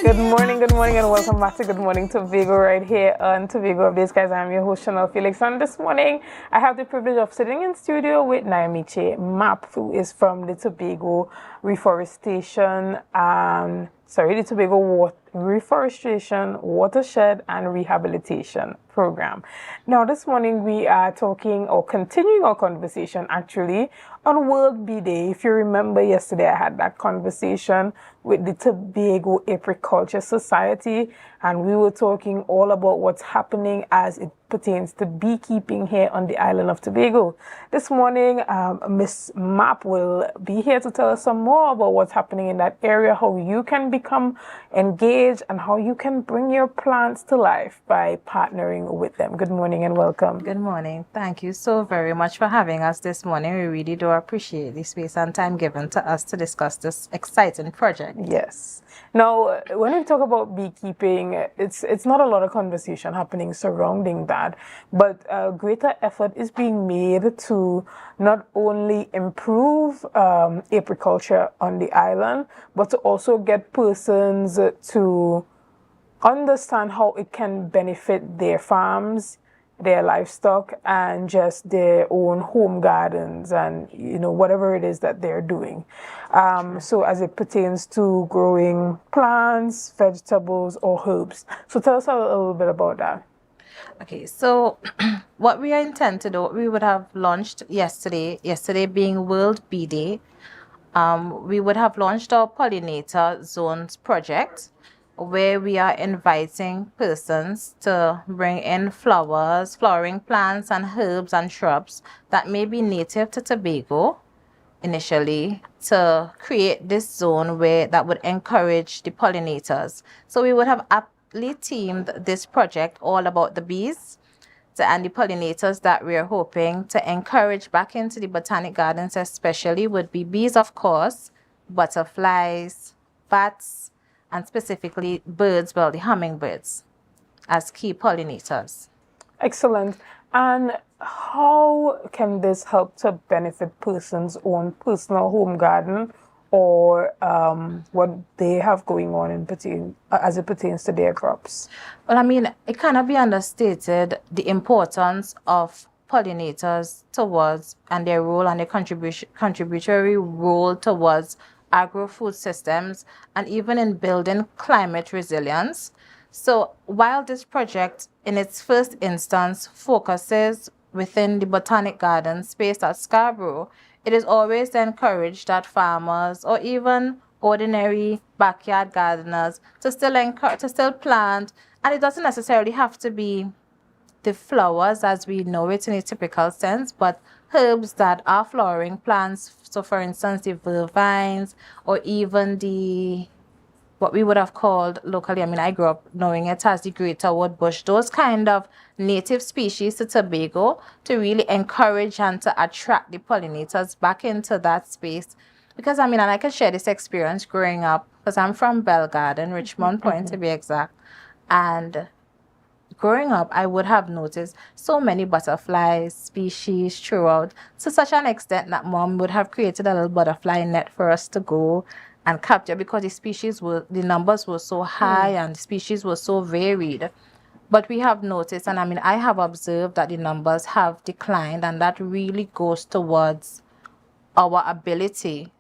Good morning, and welcome back to Good Morning Tobago right here on Tobago Updates, guys. I'm your host, Shenell Felix, and this morning I have the privilege of sitting in studio with Nyamekye Mapp, who is from the Tobago Reforestation, the Tobago Reforestation, Watershed and Rehabilitation program. Now, this morning we are talking or continuing our conversation actually on World Bee Day. If you remember yesterday, I had that conversation with the Tobago Apiculture Society, and we were talking all about what's happening as it pertains to beekeeping here on the island of Tobago. This morning, Miss Mapp will be here to tell us some more about what's happening in that area, how you can become engaged, and how you can bring your plants to life by partnering with them. Good morning and welcome. Good morning. Thank you so very much for having us this morning. We really do appreciate the space and time given to us to discuss this exciting project. Yes. Now, when we talk about beekeeping, it's not a lot of conversation happening surrounding that, but a greater effort is being made to not only improve apiculture on the island, but to also get persons to understand how it can benefit their farms, their livestock, and just their own home gardens and, whatever it is that they're doing. So as it pertains to growing plants, vegetables, or herbs. So tell us a little bit about that. Okay, so what we intend to do, we would have launched yesterday being World Bee Day. We would have launched our pollinator zones project, where we are inviting persons to bring in flowering plants and herbs and shrubs that may be native to Tobago initially, to create this zone that would encourage the pollinators. So we would have aptly themed this project all about the bees and the pollinators that we are hoping to encourage back into the botanic gardens, especially would be bees, of course, butterflies, bats, and specifically birds, the hummingbirds, as key pollinators. Excellent. And how can this help to benefit persons' own personal home garden or what they have going on as it pertains to their crops? Well, it cannot be understated the importance of pollinators towards and their role and their contributory role towards agro-food systems and even in building climate resilience. So while this project in its first instance focuses within the botanic garden space at Scarborough, it is always encouraged that farmers or even ordinary backyard gardeners to still plant, and it doesn't necessarily have to be the flowers as we know it in a typical sense, but herbs that are flowering plants. So for instance, the vervines or even what we would have called locally, I grew up knowing it as the greater wood bush, those kind of native species to Tobago, to really encourage and to attract the pollinators back into that space. Because and I can share this experience growing up, because I'm from Bell Garden, Richmond Point to be exact, and growing up, I would have noticed so many butterfly species throughout, to such an extent that Mom would have created a little butterfly net for us to go and capture, because the numbers were so high and the species were so varied. But we have noticed, and I have observed that the numbers have declined, and that really goes towards our ability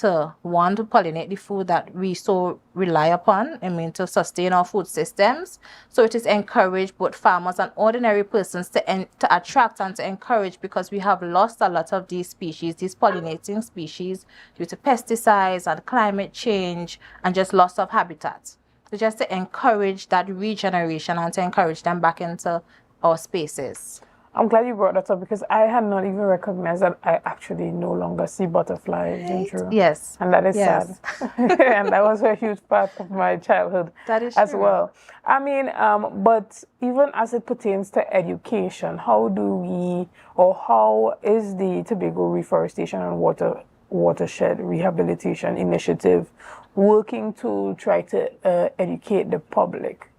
to want to pollinate the food that we so rely upon, to sustain our food systems. So it is encouraged both farmers and ordinary persons to attract and to encourage, because we have lost a lot of these species, these pollinating species, due to pesticides and climate change and just loss of habitat. So just to encourage that regeneration and to encourage them back into our spaces. I'm glad you brought that up, because I had not even recognized that I actually no longer see butterflies in True. Yes. And that is sad. And that was a huge part of my childhood as true. well. But even as it pertains to education, how is the Tobago Reforestation and Watershed Rehabilitation Initiative working to try to educate the public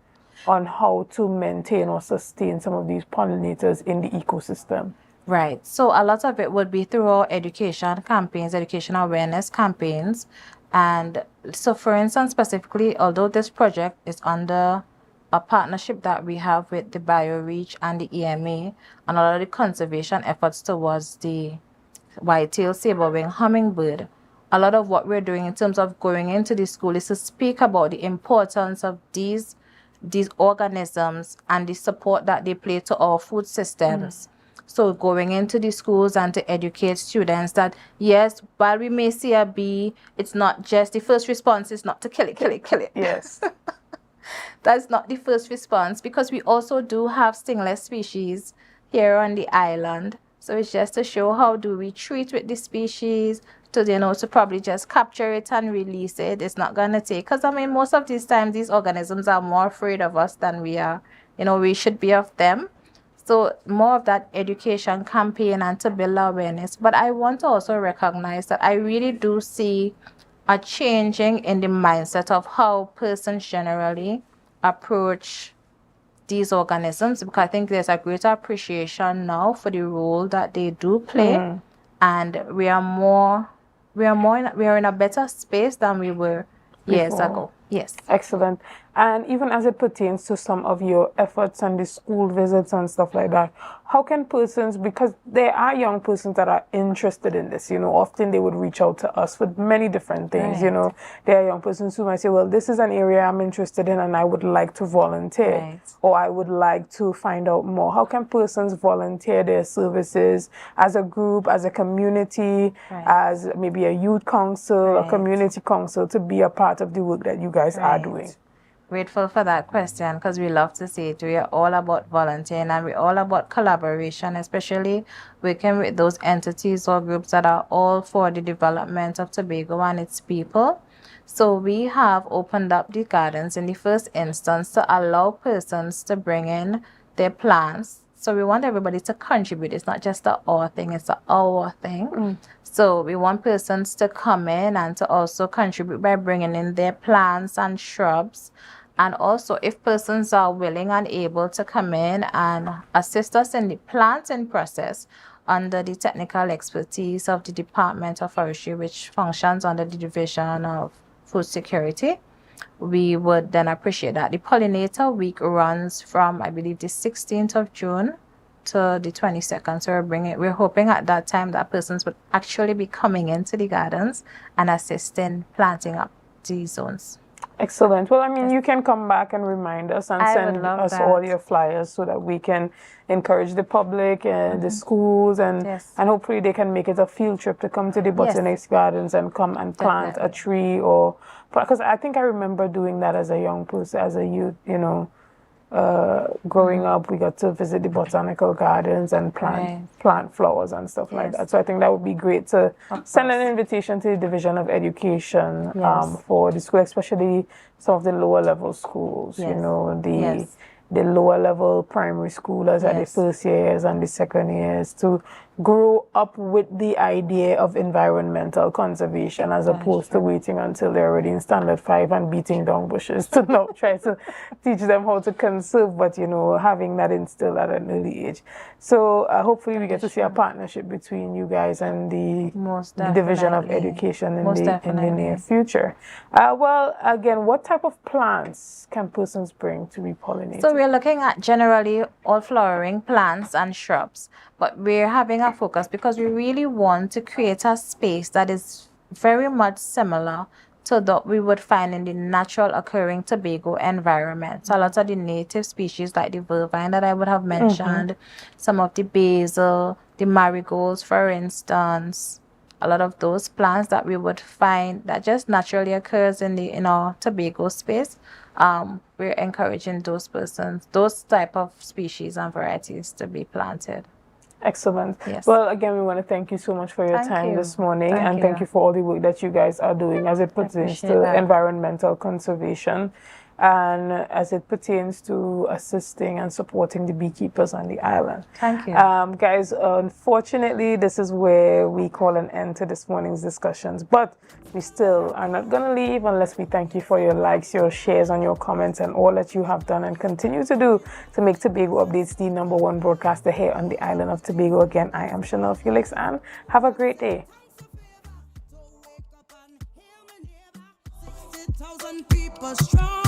on how to maintain or sustain some of these pollinators in the ecosystem? Right. So a lot of it would be through our education campaigns, education awareness campaigns, And so, for instance, specifically, although this project is under a partnership that we have with the BioReach and the EMA, and a lot of the conservation efforts towards the white-tailed saber-wing hummingbird, a lot of what we're doing in terms of going into the school is to speak about the importance of these organisms and the support that they play to our food systems. So going into the schools and to educate students that, yes, while we may see a bee, it's not just the first response is not to kill it. Yes. That's not the first response, because we also do have stingless species here on the island. So it's just to show how do we treat with the species, to probably just capture it and release it. It's not going to take, because I mean, most of these times, these organisms are more afraid of us than we are. We should be of them. So more of that education campaign and to build awareness. But I want to also recognize that I really do see a changing in the mindset of how persons generally approach these organisms, because I think there's a greater appreciation now for the role that they do play, and we are in a better space than we were years ago. Yes. Excellent. And even as it pertains to some of your efforts and the school visits and stuff like that, how can persons, because there are young persons that are interested in this, often they would reach out to us with many different things, Right. There are young persons who might say, well, this is an area I'm interested in and I would like to volunteer, Right. or I would like to find out more. How can persons volunteer their services as a group, as a community, Right. as maybe a youth council, a Right. community council, to be a part of the work that you guys are Right. doing? Grateful for that question, because we love to see it. We are all about volunteering and we're all about collaboration, especially working with those entities or groups that are all for the development of Tobago and its people. So we have opened up the gardens in the first instance to allow persons to bring in their plants. So we want everybody to contribute. It's not just a our thing, it's a our thing. So we want persons to come in and to also contribute by bringing in their plants and shrubs. And also, if persons are willing and able to come in and assist us in the planting process under the technical expertise of the Department of Forestry, which functions under the Division of Food Security, we would then appreciate that. The Pollinator Week runs from, I believe, the 16th of June to the 22nd. So we're hoping at that time that persons would actually be coming into the gardens and assisting planting up these zones. Excellent. Well, I mean, you can come back and remind us and send us all your flyers so that we can encourage the public and the schools, and hopefully they can make it a field trip to come to the botanics gardens and come and plant a tree, or because I think I remember doing that as a young person, as a youth, growing up, we got to visit the botanical gardens and plant flowers and stuff like that. So I think that would be great to send an invitation to the Division of Education for the school, especially some of the lower level schools, the lower level primary schoolers at the first years and the second years, to grow up with the idea of environmental conservation, as opposed to waiting until they're already in standard 5 and beating down bushes to now try to teach them how to conserve, but having that instilled at an early age. So hopefully we get to see a partnership between you guys and the Division of Education in the near future. Well, again, what type of plants can persons bring to be pollinated? So we're looking at generally all flowering plants and shrubs, but we're having a focus because we really want to create a space that is very much similar to what we would find in the natural occurring Tobago environment. So a lot of the native species like the vervine that I would have mentioned, some of the basil, the marigolds, for instance, a lot of those plants that we would find that just naturally occurs in our Tobago space. We're encouraging those type of species and varieties to be planted. Excellent. Yes. Well, again, we want to thank you so much for your time this morning, and thank you for all the work that you guys are doing as it pertains to environmental conservation and as it pertains to assisting and supporting the beekeepers on the island. Thank you. Guys, unfortunately, this is where we call an end to this morning's discussions, but we still are not going to leave unless we thank you for your likes, your shares, and your comments, and all that you have done and continue to do to make Tobago Updates the #1 broadcaster here on the island of Tobago. Again, I am Shenell Felix, and have a great day. 1,000 people strong.